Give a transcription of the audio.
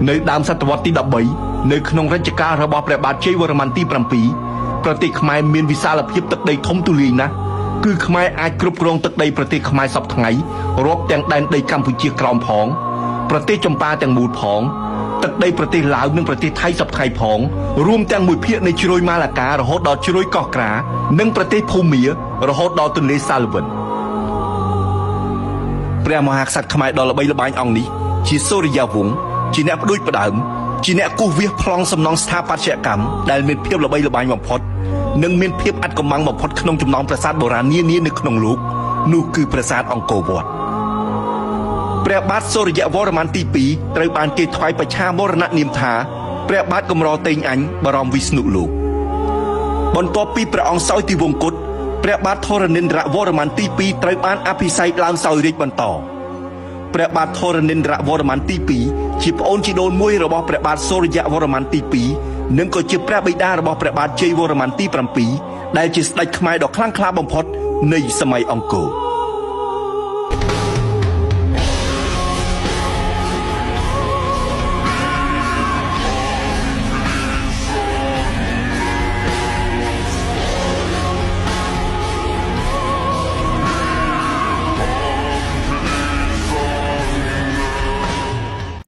នៅដើមសតវត្សទី13នៅក្នុងរជ្ជកាលរបស់ព្រះបាទជ័យវរ្ម័នទី7ប្រទេសខ្មែរមានវិសាលភាពទឹកដីធំទូលាយណាស់គឺខ្មែរអាចគ្រប់គ្រងទឹកដីប្រទេសខ្មែរសពថ្ងៃរាប់ទាំងដែនដីកម្ពុជាក្រោមផងប្រទេសចម្ប៉ាទាំងមូលផងទឹកដីប្រទេសឡាវនិងប្រទេសថៃសពថ្ងៃផងរួមទាំងមួយភាគនៃជ្រោយម៉ាឡាការហូតដល់ជ្រោយកោះក្រានិងប្រទេសភូមារហូតដល់ទន្លេសាឡវិនព្រះមហាក្សត្រខ្មែរដ៏ល្បីល្បាញអង្គនេះជាសូរិយាវង្សជាអ្នកផ្ដួចផ្ដើមជាអ្នកគូសវាសប្លង់សំណង់ស្ថាបត្យកម្មដែលមានភាពល្បីល្បាញបំផុតនិងមានភាពអាត់កំបាំងបំផុតក្នុងចំណោមប្រាសាទបុរាណនានានៅក្នុងលោកនោះគឺប្រាសាទអង្គរវត្តព្រះបាទសូរ្យវរ្ម័នទី2ត្រូវបានគេថ្វាយបច្ឆាមរណនាមថាព្រះបាទកម្រតេងអញបរមវិស្ណុលោកបន្ទាប់ពីព្រះអង្គសោយទីវង្គតព្រះបាទធរណិន្ទ្រវរ្ម័នទី2ត្រូវបានអភិសេកឡើងសោយរាជ្យបន្តព្រះបាទធរណិន្ទ្រវរ្ម័នទី2ជាប្អូនជីដូនមួយរបស់ព្រះបាទសូរ្យវរ្ម័នទី2និងក៏ជាព្រះបិតារបស់ព្រះបាទជ័យវរ្ម័នទី7ដែលជាស្ដេចខ្មែរដ៏ខ្លាំងក្លាបំផុតនៃសម័យអង្គរ